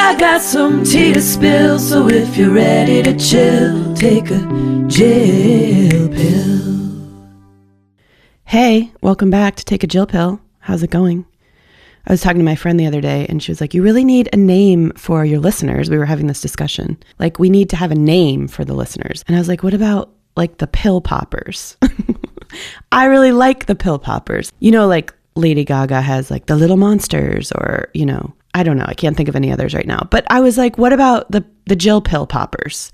I got some tea to spill, so if you're ready to chill, take a Jill pill. Hey, welcome back to Take a Jill Pill. How's it going? I was talking to my friend the other day and she was like, you really need a name for your listeners. We were having this discussion. Like, we need to have a name for the listeners. And I was like, what about like the pill poppers? I really like the pill poppers. You know, like Lady Gaga has like the Little Monsters, or, you know, I don't know. I can't think of any others right now. But I was like, what about the Jill pill poppers?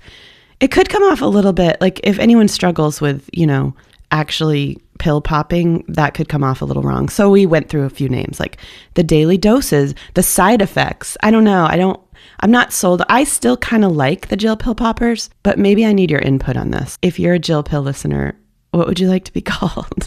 It could come off a little bit like, if anyone struggles with, you know, actually pill popping, that could come off a little wrong. So we went through a few names like the daily doses, the side effects. I don't know. I'm not sold. I still kind of like the Jill pill poppers, but maybe I need your input on this. If you're a Jill pill listener, what would you like to be called?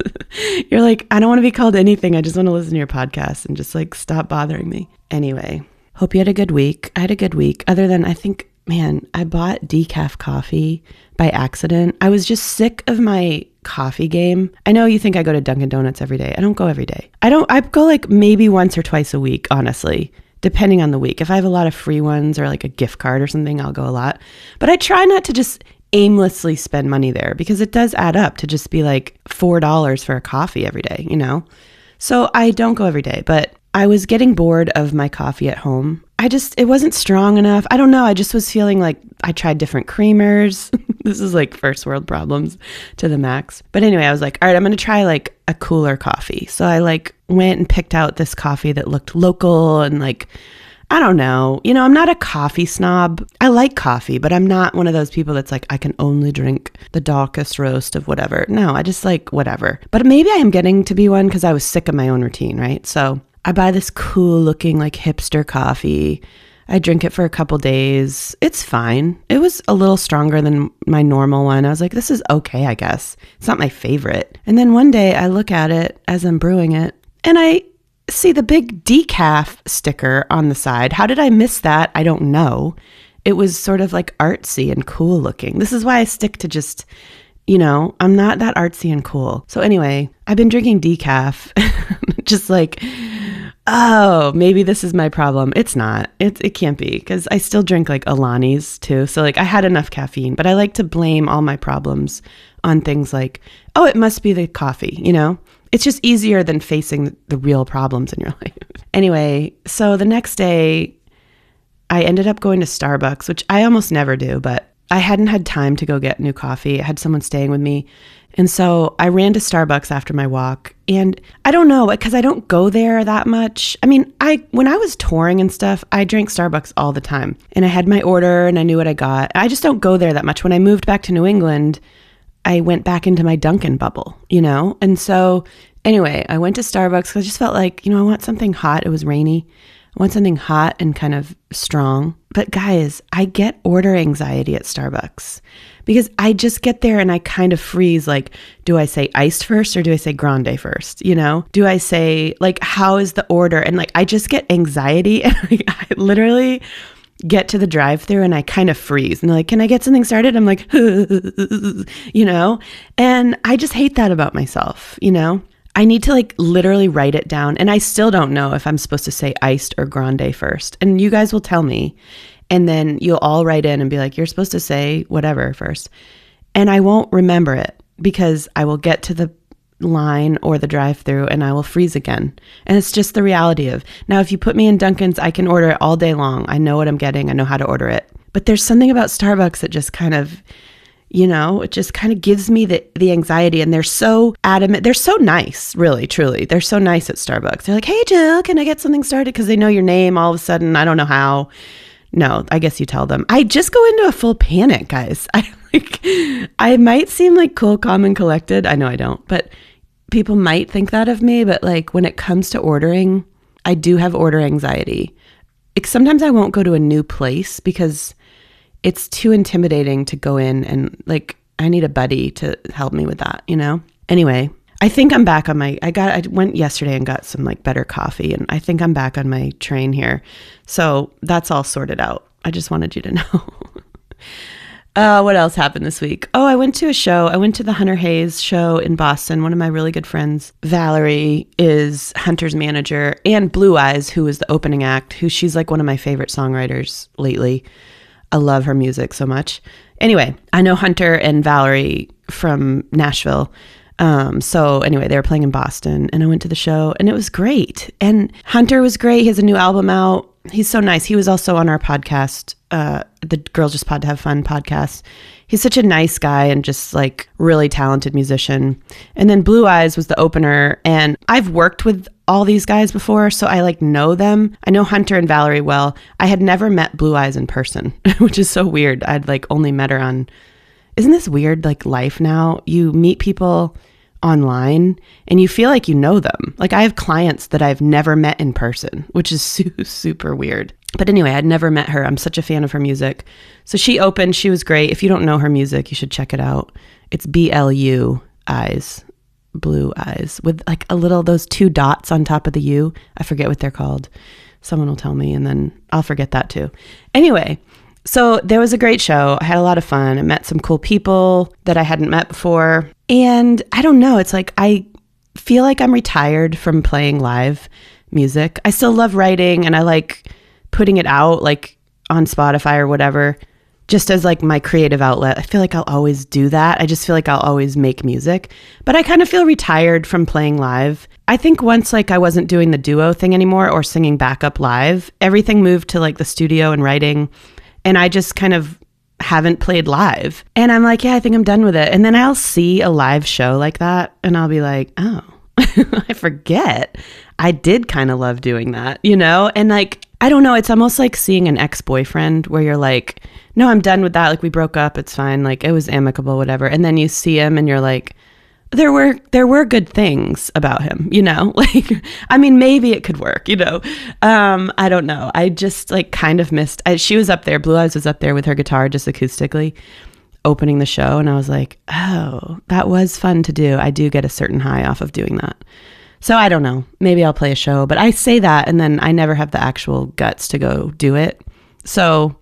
You're like, I don't want to be called anything. I just want to listen to your podcast and just like stop bothering me. Anyway, hope you had a good week. I had a good week. Other than, I think, man, I bought decaf coffee by accident. I was just sick of my coffee game. I know you think I go to Dunkin' Donuts every day. I don't go every day. I go like maybe once or twice a week, honestly, depending on the week. If I have a lot of free ones or like a gift card or something, I'll go a lot. But I try not to just aimlessly spend money there, because it does add up to just be like $4 for a coffee every day, you know? So I don't go every day, but I was getting bored of my coffee at home. It wasn't strong enough. I don't know. I just was feeling like I tried different creamers. This is like first world problems to the max. But anyway, I was like, all right, I'm going to try like a cooler coffee. So I like went and picked out this coffee that looked local and like, I don't know. You know, I'm not a coffee snob. I like coffee, but I'm not one of those people that's like, I can only drink the darkest roast of whatever. No, I just like whatever. But maybe I am getting to be one because I was sick of my own routine, right? So I buy this cool looking like hipster coffee. I drink it for a couple days. It's fine. It was a little stronger than my normal one. I was like, this is okay, I guess. It's not my favorite. And then one day I look at it as I'm brewing it and I see the big decaf sticker on the side. How did I miss that? I don't know. It was sort of like artsy and cool looking. This is why I stick to just, you know, I'm not that artsy and cool. So anyway, I've been drinking decaf, just like, oh, maybe this is my problem. It's not. It can't be, because I still drink like Alani's too. So like I had enough caffeine, but I like to blame all my problems on things like, oh, it must be the coffee, you know? It's just easier than facing the real problems in your life. Anyway, so the next day I ended up going to Starbucks, which I almost never do, but I hadn't had time to go get new coffee. I had someone staying with me. And so I ran to Starbucks after my walk, and I don't know, because I don't go there that much. I mean, when I was touring and stuff, I drank Starbucks all the time, and I had my order and I knew what I got. I just don't go there that much. When I moved back to New England, I went back into my Dunkin' bubble, you know? And so anyway, I went to Starbucks because I just felt like, you know, I want something hot. It was rainy. I want something hot and kind of strong. But guys, I get order anxiety at Starbucks because I just get there and I kind of freeze. Like, do I say iced first or do I say grande first? You know, do I say like, how is the order? And like, I just get anxiety and I literally get to the drive-thru and I kind of freeze and they're like, can I get something started? I'm like, you know, and I just hate that about myself. You know, I need to like literally write it down. And I still don't know if I'm supposed to say iced or grande first. And you guys will tell me. And then you'll all write in and be like, you're supposed to say whatever first. And I won't remember it because I will get to the line or the drive-thru and I will freeze again. And it's just the reality of, now if you put me in Dunkin's, I can order it all day long. I know what I'm getting. I know how to order it. But there's something about Starbucks that just kind of, you know, it just kind of gives me the anxiety. And they're so adamant. They're so nice, really, truly. They're so nice at Starbucks. They're like, hey, Jill, can I get something started? Because they know your name all of a sudden. I don't know how. No, I guess you tell them. I just go into a full panic, guys. I might seem like cool, calm, and collected. I know I don't, but people might think that of me. But like when it comes to ordering, I do have order anxiety. Like, sometimes I won't go to a new place because it's too intimidating to go in and like, I need a buddy to help me with that, you know? Anyway, I think I'm back on I went yesterday and got some like better coffee, and I think I'm back on my train here. So that's all sorted out. I just wanted you to know. What else happened this week? Oh, I went to a show. I went to the Hunter Hayes show in Boston. One of my really good friends, Valerie, is Hunter's manager, and Blue Eyes, who was the opening act, who she's like one of my favorite songwriters lately. I love her music so much. Anyway, I know Hunter and Valerie from Nashville. So anyway, they were playing in Boston and I went to the show and it was great. And Hunter was great. He has a new album out. He's so nice. He was also on our podcast, the Girls Just Pod to Have Fun podcast. He's such a nice guy and just like really talented musician. And then Blue Eyes was the opener, and I've worked with all these guys before, so I like know them. I know Hunter and Valerie well. I had never met Blue Eyes in person, which is so weird. I'd like only met her on, isn't this weird? Like life now, you meet people online and you feel like you know them. Like I have clients that I've never met in person, which is super weird. But anyway, I'd never met her. I'm such a fan of her music. So she opened, she was great. If you don't know her music, you should check it out. It's BLU Eyes, Blue Eyes, with like a little, those two dots on top of the U. I forget what they're called. Someone will tell me and then I'll forget that too. Anyway, so there was a great show. I had a lot of fun. I met some cool people that I hadn't met before. And I don't know, it's like I feel like I'm retired from playing live music. I still love writing and I like putting it out like on Spotify or whatever, just as like my creative outlet. I feel like I'll always do that. I just feel like I'll always make music, but I kind of feel retired from playing live. I think once like I wasn't doing the duo thing anymore or singing backup live, everything moved to like the studio and writing. And I just kind of haven't played live. And I'm like, yeah, I think I'm done with it. And then I'll see a live show like that and I'll be like, oh, I forget. I did kind of love doing that, you know? And like, I don't know, it's almost like seeing an ex-boyfriend where you're like, no, I'm done with that. Like we broke up. It's fine. Like it was amicable, whatever. And then you see him and you're like, there were good things about him, you know, like, I mean, maybe it could work, you know? I don't know. I just like kind of missed, she was up there. Blue Eyes was up there with her guitar, just acoustically opening the show. And I was like, oh, that was fun to do. I do get a certain high off of doing that. So I don't know, maybe I'll play a show, but I say that and then I never have the actual guts to go do it. So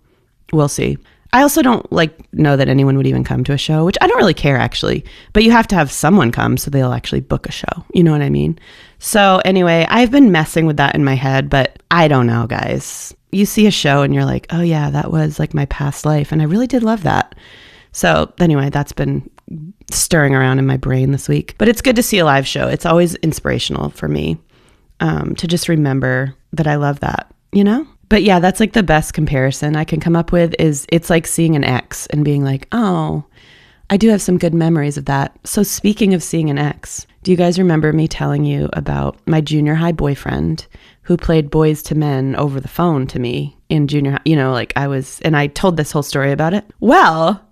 we'll see. I also don't like know that anyone would even come to a show, which I don't really care actually, but you have to have someone come so they'll actually book a show. You know what I mean? So anyway, I've been messing with that in my head, but I don't know, guys. You see a show and you're like, oh yeah, that was like my past life. And I really did love that. So anyway, that's been stirring around in my brain this week, but it's good to see a live show. It's always inspirational for me to just remember that I love that, you know? But yeah, that's like the best comparison I can come up with is it's like seeing an ex and being like, oh, I do have some good memories of that. So speaking of seeing an ex, do you guys remember me telling you about my junior high boyfriend who played Boyz II Men over the phone to me in junior high? You know, like and I told this whole story about it. Well,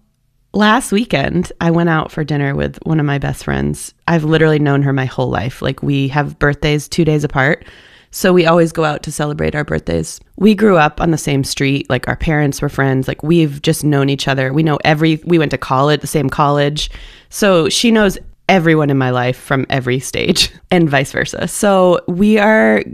last weekend, I went out for dinner with one of my best friends. I've literally known her my whole life. Like we have birthdays 2 days apart. So we always go out to celebrate our birthdays. We grew up on the same street. Like our parents were friends. Like we've just known each other. We went to college, the same college. So she knows everyone in my life from every stage and vice versa. So we're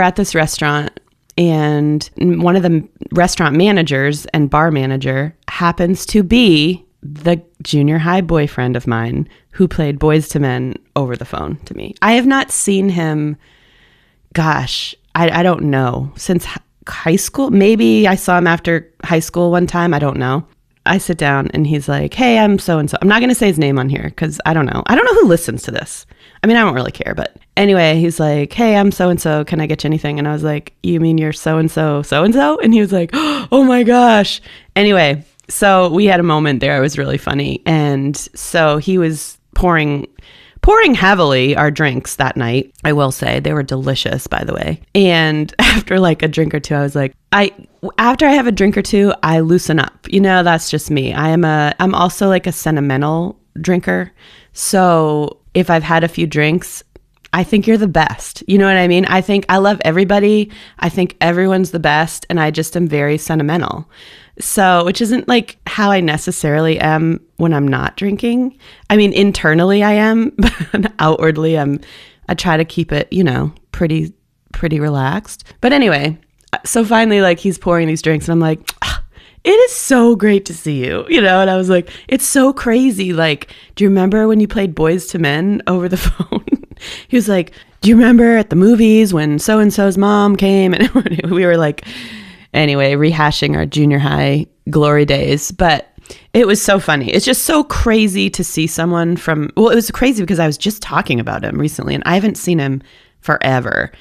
at this restaurant and one of the restaurant managers and bar manager happens to be the junior high boyfriend of mine who played Boyz II Men over the phone to me. I have not seen him, gosh, I don't know, since high school. Maybe I saw him after high school one time. I don't know. I sit down and he's like, hey, I'm so-and-so. I'm not going to say his name on here because I don't know. I don't know who listens to this. I mean, I don't really care. But anyway, he's like, hey, I'm so-and-so. Can I get you anything? And I was like, you mean you're so-and-so, so-and-so? And he was like, oh my gosh. Anyway, so we had a moment there. It was really funny. And so he was pouring heavily our drinks that night. I will say they were delicious, by the way. And after like a drink or two, I was like, after I have a drink or two, I loosen up. You know, that's just me. I'm also like a sentimental drinker. So if I've had a few drinks, I think you're the best. You know what I mean? I think I love everybody. I think everyone's the best. And I just am very sentimental. So, which isn't like how I necessarily am when I'm not drinking. I mean, internally I am, but outwardly I try to keep it, you know, pretty relaxed. But anyway, so finally like he's pouring these drinks and I'm like, it is so great to see you, you know? And I was like, it's so crazy. Like, do you remember when you played Boyz II Men over the phone? He was like, do you remember at the movies when so-and-so's mom came? And we were like, anyway, rehashing our junior high glory days. But it was so funny. It's just so crazy to see someone from, well, it was crazy because I was just talking about him recently and I haven't seen him forever.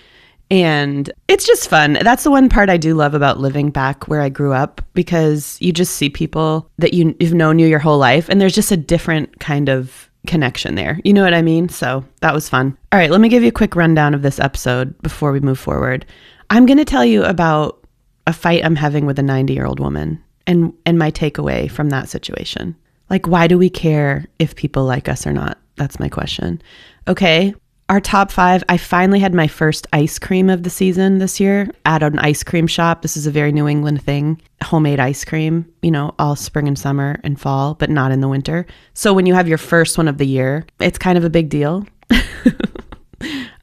And it's just fun. That's the one part I do love about living back where I grew up, because you just see people that you've known your whole life, and there's just a different kind of connection there. You know what I mean? So that was fun. All right, let me give you a quick rundown of this episode before we move forward. I'm going to tell you about a fight I'm having with a 90-year-old woman and my takeaway from that situation. Like, why do we care if people like us or not? That's my question. Okay. Our top 5, I finally had my first ice cream of the season this year at an ice cream shop. This is a very New England thing. Homemade ice cream, you know, all spring and summer and fall, but not in the winter. So when you have your first one of the year, it's kind of a big deal.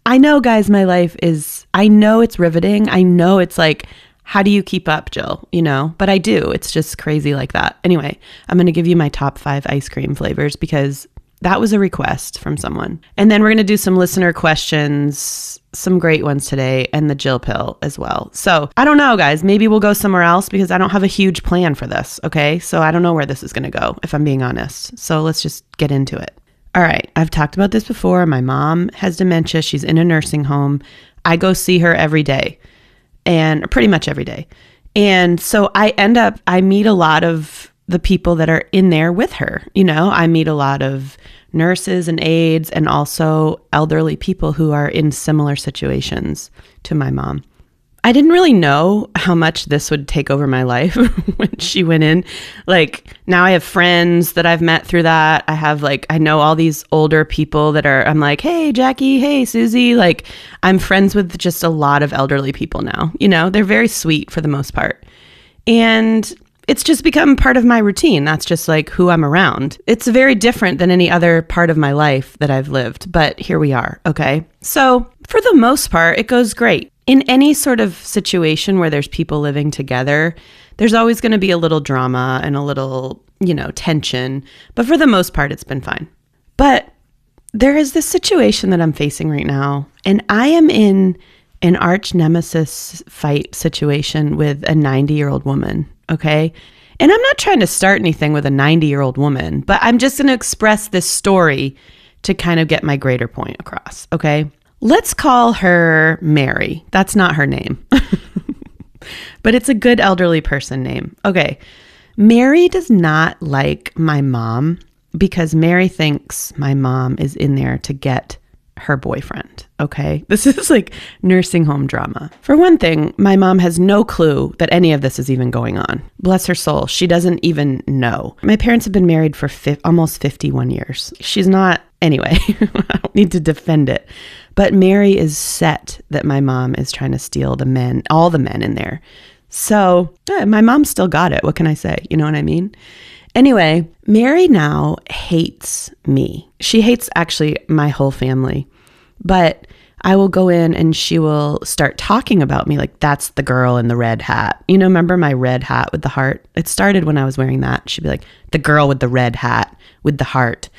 I know, guys, my life is, I know it's riveting. I know it's like, how do you keep up, Jill? You know, but I do. It's just crazy like that. Anyway, I'm going to give you my top 5 ice cream flavors because that was a request from someone. And then we're going to do some listener questions, some great ones today, and the Jill pill as well. So I don't know, guys, maybe we'll go somewhere else because I don't have a huge plan for this. Okay. So I don't know where this is going to go, if I'm being honest. So let's just get into it. All right. I've talked about this before. My mom has dementia. She's in a nursing home. I go see her every day, and pretty much every day. And so I meet a lot of the people that are in there with her. You know, I meet a lot of nurses and aides and also elderly people who are in similar situations to my mom. I didn't really know how much this would take over my life when she went in. Like, now I have friends that I've met through that. I know all these older people I'm like, hey, Jackie, hey, Susie. Like, I'm friends with just a lot of elderly people now. You know, they're very sweet for the most part. And it's just become part of my routine. That's just like who I'm around. It's very different than any other part of my life that I've lived, but here we are. Okay. So for the most part, it goes great. In any sort of situation where there's people living together, there's always going to be a little drama and a little, you know, tension. But for the most part, it's been fine. But there is this situation that I'm facing right now, and I am in an arch nemesis fight situation with a 90-year-old woman. Okay. And I'm not trying to start anything with a 90-year-old woman, but I'm just going to express this story to kind of get my greater point across. Okay. Let's call her Mary. That's not her name, but it's a good elderly person name. Okay. Mary does not like my mom because Mary thinks my mom is in there to get her boyfriend. Okay. This is like nursing home drama. For one thing, my mom has no clue that any of this is even going on. Bless her soul. She doesn't even know. My parents have been married for almost 51 years. She's not, anyway, I don't need to defend it. But Mary is set that my mom is trying to steal the men, all the men in there. So my mom still got it. What can I say? You know what I mean? Anyway, Mary now hates me. She hates actually my whole family. But I will go in and she will start talking about me like, that's the girl in the red hat. You know, remember my red hat with the heart? It started when I was wearing that. She'd be like, the girl with the red hat with the heart.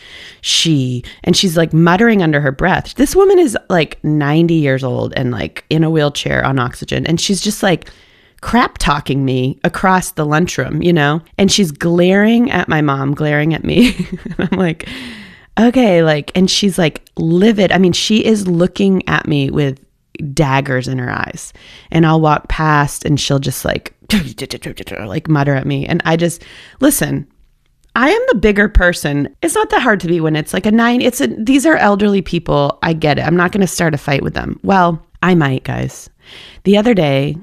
And she's like muttering under her breath. This woman is like 90 years old and like in a wheelchair on oxygen. And she's just like crap talking me across the lunchroom, you know? And she's glaring at my mom, glaring at me. I'm like, okay, like, and she's like livid. I mean, she is looking at me with daggers in her eyes, and I'll walk past and she'll just like mutter at me. And I just, listen, I am the bigger person. It's not that hard to be when it's like these are elderly people. I get it. I'm not going to start a fight with them. Well, I might, guys. The other day,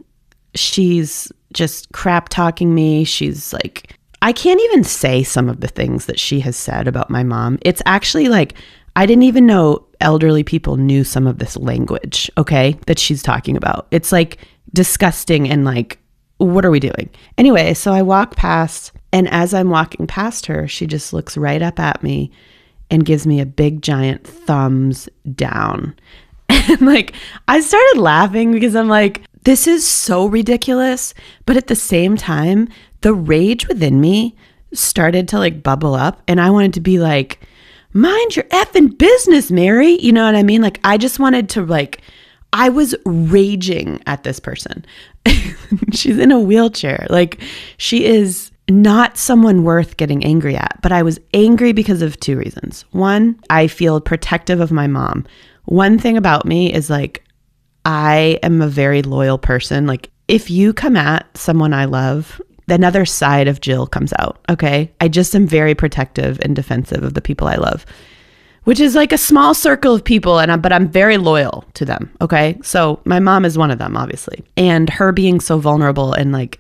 she's just crap talking me. She's like, I can't even say some of the things that she has said about my mom. It's actually like, I didn't even know elderly people knew some of this language, okay, that she's talking about. It's like disgusting and like, what are we doing? Anyway, so I walk past, and as I'm walking past her, she just looks right up at me and gives me a big giant thumbs down. And like, I started laughing because I'm like, this is so ridiculous. But at the same time, the rage within me started to like bubble up, and I wanted to be like, mind your effing business, Mary. You know what I mean? Like, I just wanted to like, I was raging at this person. She's in a wheelchair. Like, she is not someone worth getting angry at. But I was angry because of two reasons. One, I feel protective of my mom. One thing about me is like, I am a very loyal person. Like, if you come at someone I love, another side of Jill comes out. Okay. I just am very protective and defensive of the people I love, which is like a small circle of people. But I'm very loyal to them. Okay. So my mom is one of them, obviously. And her being so vulnerable and like,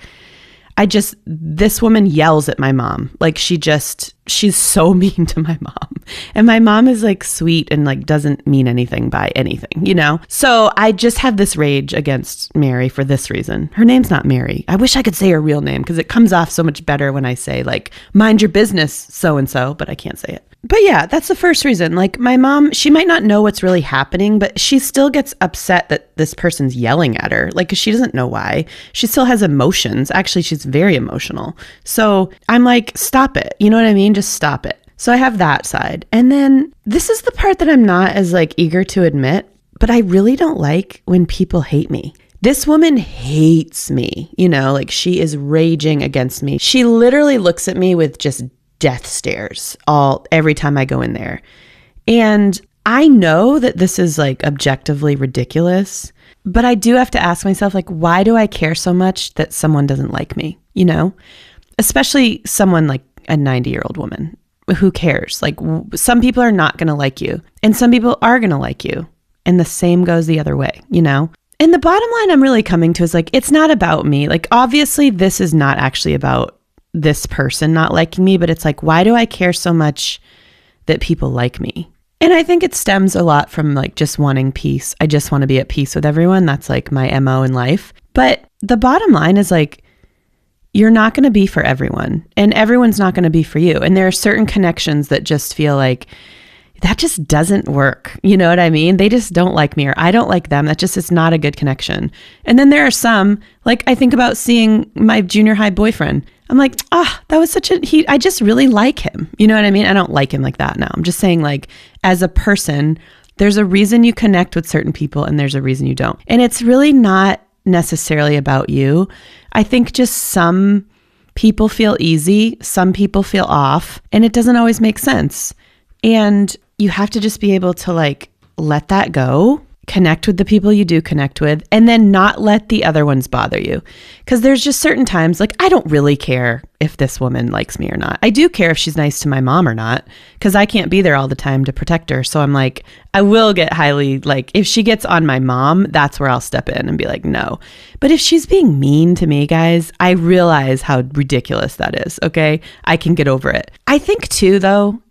this woman yells at my mom. Like, she's so mean to my mom. And my mom is like sweet and like doesn't mean anything by anything, you know? So I just have this rage against Mary for this reason. Her name's not Mary. I wish I could say her real name because it comes off so much better when I say like, mind your business, so-and-so, but I can't say it. But yeah, that's the first reason. Like, my mom, she might not know what's really happening, but she still gets upset that this person's yelling at her. Like, 'cause she doesn't know why. She still has emotions. Actually, she's very emotional. So I'm like, stop it. You know what I mean? Just stop it. So I have that side. And then this is the part that I'm not as like eager to admit, but I really don't like when people hate me. This woman hates me, you know, like she is raging against me. She literally looks at me with just death stares every time I go in there. And I know that this is like objectively ridiculous, but I do have to ask myself, like, why do I care so much that someone doesn't like me? You know, especially someone like a 90-year-old woman. Who cares? Like, some people are not going to like you and some people are going to like you. And the same goes the other way, you know? And the bottom line I'm really coming to is like, it's not about me. Like, obviously this is not actually about this person not liking me, but it's like, why do I care so much that people like me? And I think it stems a lot from like just wanting peace. I just want to be at peace with everyone. That's like my MO in life. But the bottom line is like, you're not going to be for everyone and everyone's not going to be for you. And there are certain connections that just feel like that just doesn't work. You know what I mean? They just don't like me or I don't like them. That just is not a good connection. And then there are some, like I think about seeing my junior high boyfriend. I'm like, that was I just really like him. You know what I mean? I don't like him like that now. I'm just saying, like, as a person, there's a reason you connect with certain people and there's a reason you don't. And it's really not necessarily about you. I think just some people feel easy, some people feel off, and it doesn't always make sense. And you have to just be able to like let that go, connect with the people you do connect with, and then not let the other ones bother you. Because there's just certain times, like, I don't really care if this woman likes me or not. I do care if she's nice to my mom or not, because I can't be there all the time to protect her. So I'm like, I will get highly, like, if she gets on my mom, that's where I'll step in and be like, no. But if she's being mean to me, guys, I realize how ridiculous that is, okay? I can get over it. I think too, though,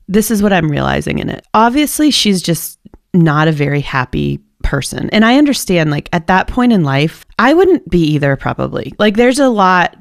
this is what I'm realizing in it. Obviously, she's just not a very happy person. And I understand, like, at that point in life, I wouldn't be either, probably. Like, there's a lot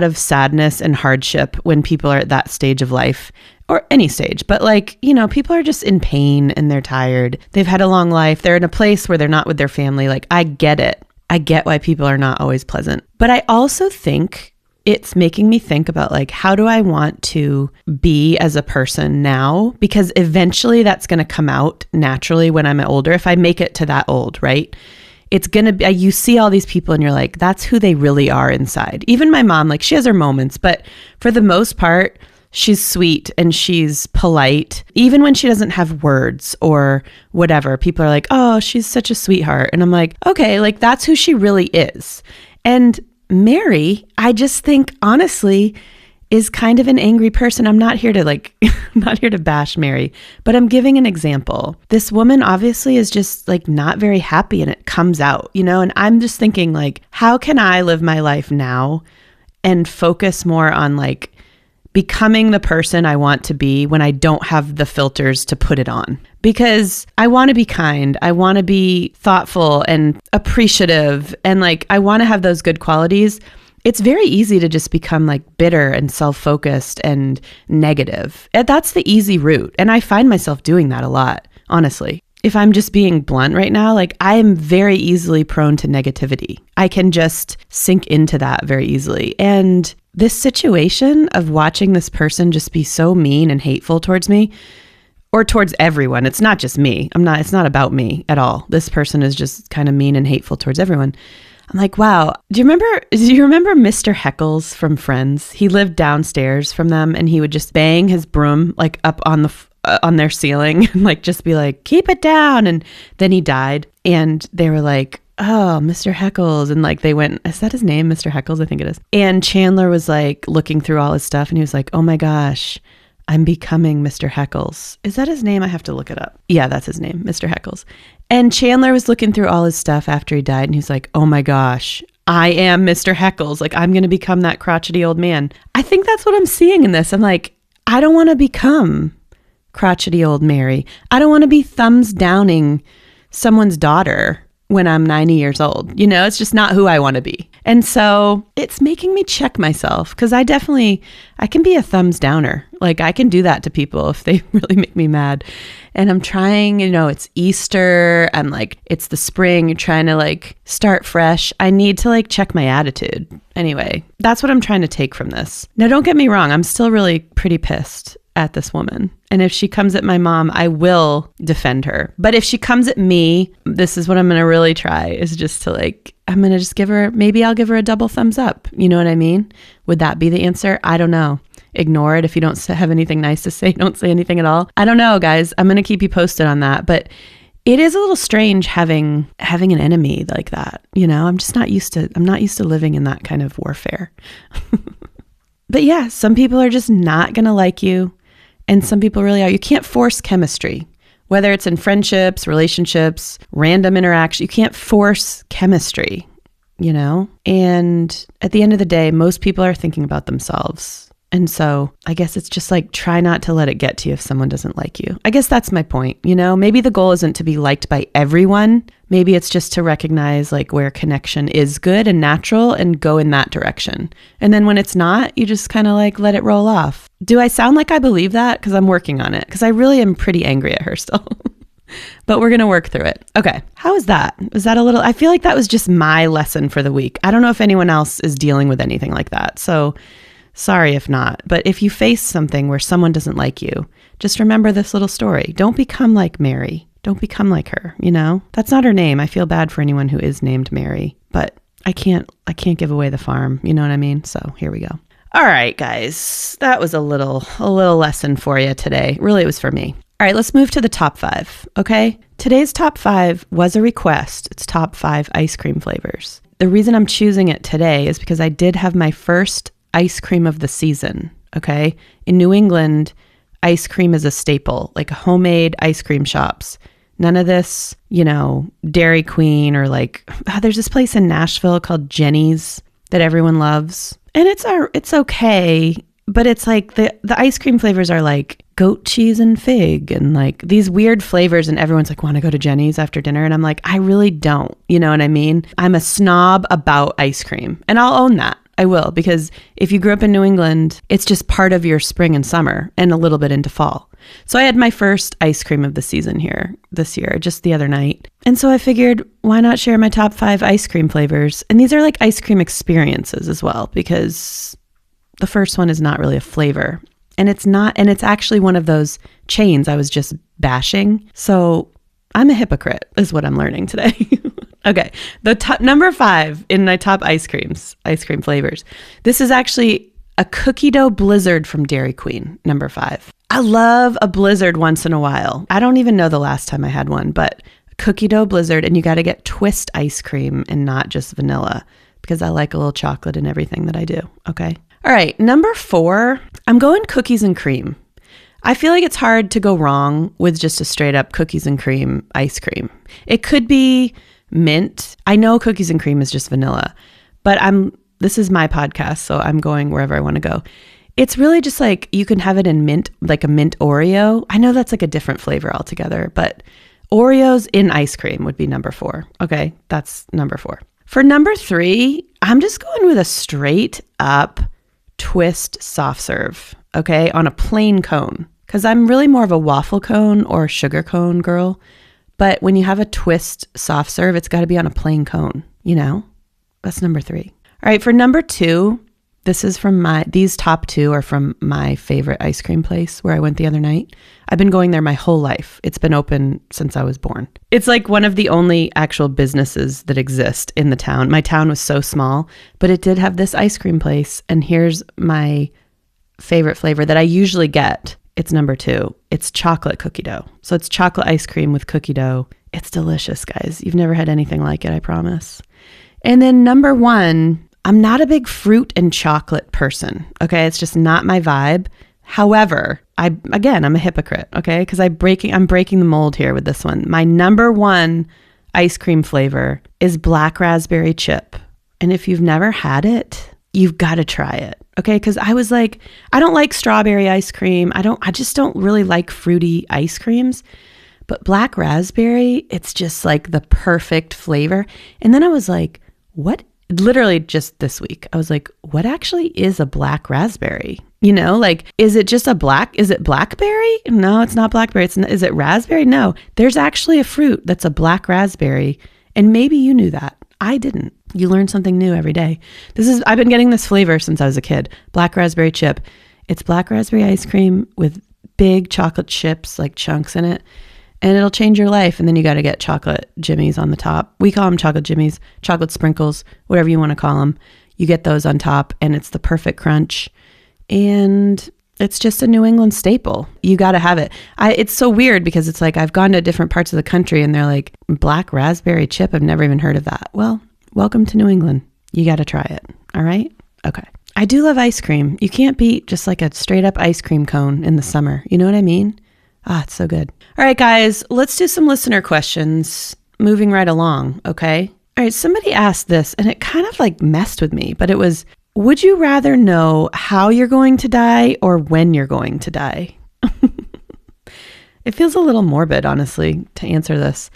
of sadness and hardship when people are at that stage of life, or any stage. But like, you know, people are just in pain and they're tired. They've had a long life. They're in a place where they're not with their family. Like, I get it. I get why people are not always pleasant. But I also think it's making me think about, like, how do I want to be as a person now? Because eventually that's going to come out naturally when I'm older, if I make it to that old, right? It's going to be, you see all these people and you're like, that's who they really are inside. Even my mom, like, she has her moments, but for the most part, she's sweet and she's polite. Even when she doesn't have words or whatever, people are like, oh, she's such a sweetheart. And I'm like, okay, like, that's who she really is. And Mary, I just think, honestly, is kind of an angry person. I'm not here to not here to bash Mary, but I'm giving an example. This woman obviously is just like not very happy and it comes out, you know, and I'm just thinking, like, how can I live my life now and focus more on like becoming the person I want to be when I don't have the filters to put it on? Because I want to be kind. I want to be thoughtful and appreciative. And like, I want to have those good qualities. It's very easy to just become like bitter and self-focused and negative. And that's the easy route. And I find myself doing that a lot, honestly. If I'm just being blunt right now, like, I am very easily prone to negativity. I can just sink into that very easily. And this situation of watching this person just be so mean and hateful towards me, or towards everyone. It's not just me. It's not about me at all. This person is just kind of mean and hateful towards everyone. I'm like, wow. Do you remember Mr. Heckles from Friends? He lived downstairs from them, and he would just bang his broom like up on their ceiling and like just be like, keep it down. And then he died, and they were like, oh, Mr. Heckles. And like they went, is that his name? Mr. Heckles? I think it is. And Chandler was like looking through all his stuff, and he was like, oh my gosh, I'm becoming Mr. Heckles. Is that his name? I have to look it up. Yeah, that's his name, Mr. Heckles. And Chandler was looking through all his stuff after he died, and he's like, oh my gosh, I am Mr. Heckles. Like, I'm going to become that crotchety old man. I think that's what I'm seeing in this. I'm like, I don't want to become crotchety old Mary. I don't want to be thumbs downing someone's daughter when I'm 90 years old. You know, it's just not who I want to be. And so it's making me check myself, because I can be a thumbs downer. Like, I can do that to people if they really make me mad. And I'm trying, it's Easter. I'm like, it's the spring. You're trying to like start fresh. I need to like check my attitude. Anyway, that's what I'm trying to take from this. Now, don't get me wrong. I'm still really pretty pissed at this woman. And if she comes at my mom, I will defend her. But if she comes at me, this is what I'm going to really try, is just to like, I'm going to just maybe I'll give her a double thumbs up. You know what I mean? Would that be the answer? I don't know. Ignore it. If you don't have anything nice to say, don't say anything at all. I don't know, guys. I'm going to keep you posted on that. But it is a little strange having an enemy like that. I'm just not used to living in that kind of warfare. But yeah, some people are just not going to like you. And some people really are. You can't force chemistry, whether it's in friendships, relationships, random interaction. You can't force chemistry, And at the end of the day, most people are thinking about themselves. And so I guess it's just like, try not to let it get to you if someone doesn't like you. I guess that's my point. Maybe the goal isn't to be liked by everyone. Maybe it's just to recognize like where connection is good and natural and go in that direction. And then when it's not, you just kind of like let it roll off. Do I sound like I believe that? Because I'm working on it. Because I really am pretty angry at her still. But we're going to work through it. Okay. How is that? Is that a little, I feel like that was just my lesson for the week. I don't know if anyone else is dealing with anything like that. So sorry if not. But if you face something where someone doesn't like you, just remember this little story. Don't become like Mary. Don't become like her, That's not her name. I feel bad for anyone who is named Mary, but I can't give away the farm. You know what I mean? So here we go. All right, guys. That was a little lesson for you today. Really, it was for me. All right, let's move to the top 5, okay? Today's top 5 was a request. It's top 5 ice cream flavors. The reason I'm choosing it today is because I did have my first ice cream of the season, okay? In New England, ice cream is a staple, like homemade ice cream shops. None of this, Dairy Queen or like, there's this place in Nashville called Jenny's that everyone loves. And it's okay, but it's like the ice cream flavors are like goat cheese and fig and like these weird flavors, and everyone's like, want to go to Jenny's after dinner? And I'm like, I really don't, you know what I mean? I'm a snob about ice cream, and I'll own that. I will, because if you grew up in New England, it's just part of your spring and summer and a little bit into fall. So I had my first ice cream of the season here this year, just the other night. And so I figured, why not share my top 5 ice cream flavors? And these are like ice cream experiences as well, because the first one is not really a flavor. And it's actually one of those chains I was just bashing. So I'm a hypocrite is what I'm learning today. Okay. The top number 5 in my top ice cream flavors. This is actually a cookie dough blizzard from Dairy Queen, number 5. I love a blizzard once in a while. I don't even know the last time I had one, but cookie dough blizzard, and you got to get twist ice cream and not just vanilla, because I like a little chocolate in everything that I do. Okay. All right. Number 4, I'm going cookies and cream. I feel like it's hard to go wrong with just a straight up cookies and cream ice cream. It could be mint. I know cookies and cream is just vanilla, but this is my podcast, so I'm going wherever I want to go. It's really just like you can have it in mint, like a mint Oreo. I know that's like a different flavor altogether, but Oreos in ice cream would be number 4. Okay, that's number 4. For number 3, I'm just going with a straight up twist soft serve, okay, on a plain cone, because I'm really more of a waffle cone or sugar cone girl. But when you have a twist soft serve, it's got to be on a plain cone, That's number 3. All right, for number 2, This is from these top two are from my favorite ice cream place where I went the other night. I've been going there my whole life. It's been open since I was born. It's like one of the only actual businesses that exist in the town. My town was so small, but it did have this ice cream place. And here's my favorite flavor that I usually get. It's number 2. It's chocolate cookie dough. So it's chocolate ice cream with cookie dough. It's delicious, guys. You've never had anything like it, I promise. And then number 1, I'm not a big fruit and chocolate person. Okay. It's just not my vibe. However, I'm a hypocrite. Okay. Because I'm breaking the mold here with this one. My number 1 ice cream flavor is black raspberry chip. And if you've never had it, you've got to try it. Okay. Because I was like, I don't like strawberry ice cream. I just don't really like fruity ice creams. But black raspberry, it's just like the perfect flavor. And then I was like, what? Literally just this week, I was like, what actually is a black raspberry? You know, like, is it blackberry? No, it's not blackberry. Is it raspberry? No, there's actually a fruit that's a black raspberry. And maybe you knew that. I didn't. You learn something new every day. I've been getting this flavor since I was a kid. Black raspberry chip. It's black raspberry ice cream with big chocolate chips, like chunks in it. And it'll change your life. And then you got to get chocolate jimmies on the top. We call them chocolate jimmies, chocolate sprinkles, whatever you want to call them. You get those on top and it's the perfect crunch. And it's just a New England staple. You got to have it. It's so weird because it's like I've gone to different parts of the country and they're like, black raspberry chip. I've never even heard of that. Well, welcome to New England. You got to try it. All right? Okay. I do love ice cream. You can't beat just like a straight up ice cream cone in the summer. You know what I mean? Ah, it's so good. All right, guys, let's do some listener questions. Moving right along, okay? All right, somebody asked this, and it kind of like messed with me, but it was, would you rather know how you're going to die or when you're going to die? It feels a little morbid, honestly, to answer this.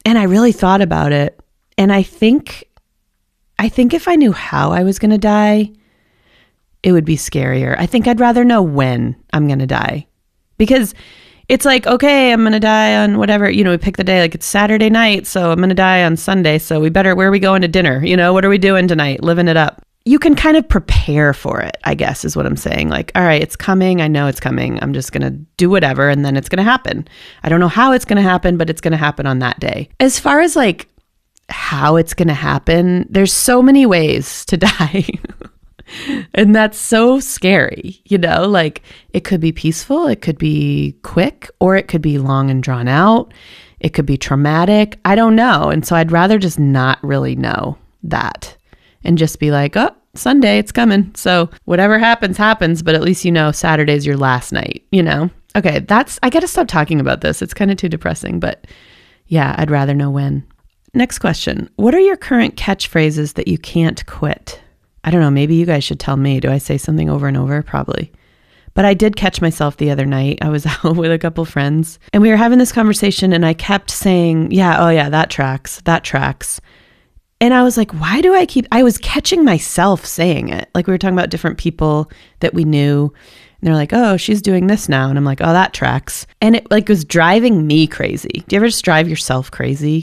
And I really thought about it, and I think if I knew how I was going to die, it would be scarier. I think I'd rather know when I'm going to die. Because it's like, okay, I'm going to die on whatever, we pick the day, like it's Saturday night, so I'm going to die on Sunday. So where are we going to dinner? What are we doing tonight? Living it up. You can kind of prepare for it, I guess is what I'm saying. Like, all right, it's coming. I know it's coming. I'm just going to do whatever and then it's going to happen. I don't know how it's going to happen, but it's going to happen on that day. As far as like how it's going to happen, there's so many ways to die. And that's so scary, like it could be peaceful, it could be quick, or it could be long and drawn out. It could be traumatic. I don't know. And so I'd rather just not really know that and just be like, oh, Sunday, it's coming. So whatever happens, but at least Saturday's your last night, Okay, I got to stop talking about this. It's kind of too depressing, but yeah, I'd rather know when. Next question. What are your current catchphrases that you can't quit? I don't know, maybe you guys should tell me. Do I say something over and over? Probably. But I did catch myself the other night. I was out with a couple friends and we were having this conversation and I kept saying, that tracks. And I was like, I was catching myself saying it. Like we were talking about different people that we knew. And they're like, oh, she's doing this now. And I'm like, oh, that tracks. And it like was driving me crazy. Do you ever just drive yourself crazy?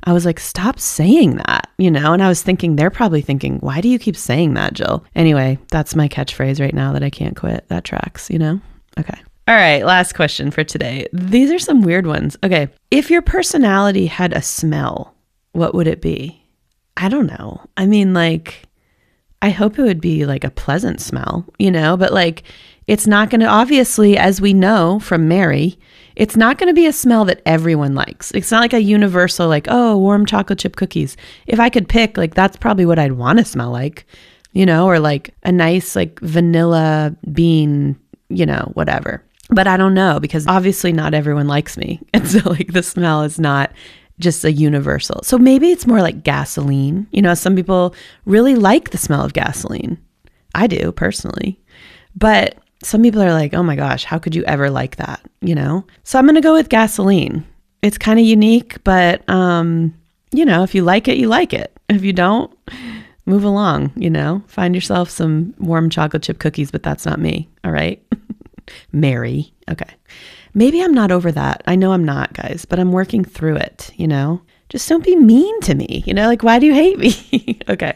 I was like, stop saying that, and I was thinking, they're probably thinking, why do you keep saying that, Jill? Anyway, that's my catchphrase right now that I can't quit. That tracks, Okay. All right. Last question for today. These are some weird ones. Okay. If your personality had a smell, what would it be? I don't know. I mean, like, I hope it would be like a pleasant smell, but like, it's not going to, obviously, as we know from Mary, it's not going to be a smell that everyone likes. It's not like a universal, like, oh, warm chocolate chip cookies. If I could pick, like, that's probably what I'd want to smell like, or like a nice, like vanilla bean, whatever. But I don't know, because obviously not everyone likes me. And so like the smell is not just a universal. So maybe it's more like gasoline. Some people really like the smell of gasoline. I do personally. But some people are like, oh my gosh, how could you ever like that? So I'm going to go with gasoline. It's kind of unique, but if you like it, you like it. If you don't, move along, find yourself some warm chocolate chip cookies, but that's not me. All right. Mary. Okay. Maybe I'm not over that. I know I'm not, guys, but I'm working through it, Just don't be mean to me, like, why do you hate me? Okay.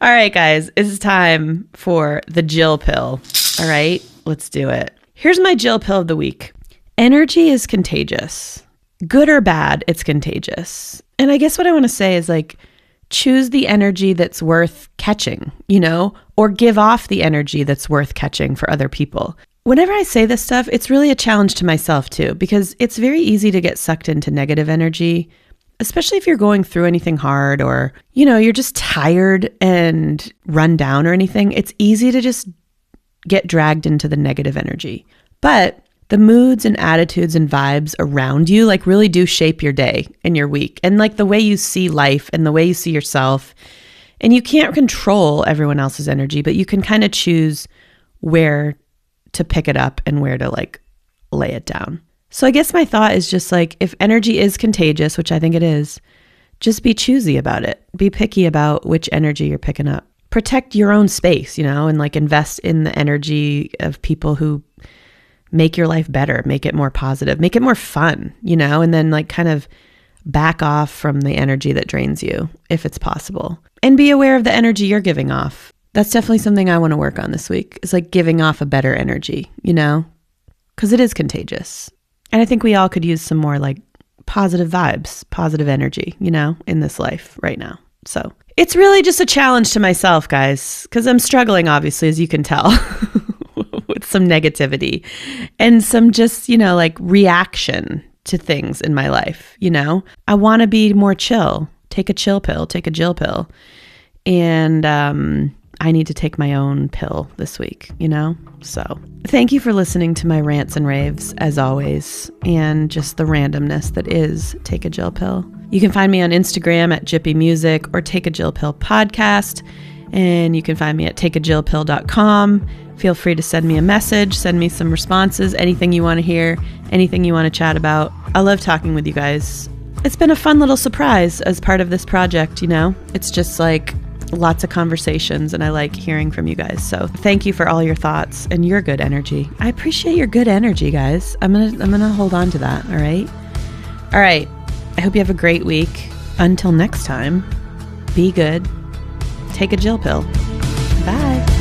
All right, guys, it's time for the Jill pill. All right, let's do it. Here's my Jill pill of the week. Energy is contagious. Good or bad, it's contagious. And I guess what I want to say is like, choose the energy that's worth catching, or give off the energy that's worth catching for other people. Whenever I say this stuff, it's really a challenge to myself too, because it's very easy to get sucked into negative energy, especially if you're going through anything hard or, you're just tired and run down or anything. It's easy to just get dragged into the negative energy. But the moods and attitudes and vibes around you like really do shape your day and your week and like the way you see life and the way you see yourself. And you can't control everyone else's energy, but you can kind of choose where to pick it up and where to like lay it down. So I guess my thought is just like, if energy is contagious, which I think it is, just be choosy about it. Be picky about which energy you're picking up. Protect your own space, and like invest in the energy of people who make your life better, make it more positive, make it more fun, and then like kind of back off from the energy that drains you if it's possible. And be aware of the energy you're giving off. That's definitely something I want to work on this week. It's like giving off a better energy, because it is contagious. And I think we all could use some more like positive vibes, positive energy, in this life right now. So it's really just a challenge to myself, guys, because I'm struggling, obviously, as you can tell, with some negativity and some just, like reaction to things in my life. I want to be more chill, take a chill pill, take a Jill pill. And I need to take my own pill this week, So thank you for listening to my rants and raves, as always, and just the randomness that is Take a Jill Pill. You can find me on Instagram at Jippy Music or Take a Jill Pill Podcast. And you can find me at takeajillpill.com. Feel free to send me a message, send me some responses, anything you want to hear, anything you want to chat about. I love talking with you guys. It's been a fun little surprise as part of this project, It's just like lots of conversations and I like hearing from you guys. So thank you for all your thoughts and your good energy. I appreciate your good energy, guys. I'm gonna hold on to that, all right? All right. I hope you have a great week. Until next time, be good. Take a Jill pill. Bye.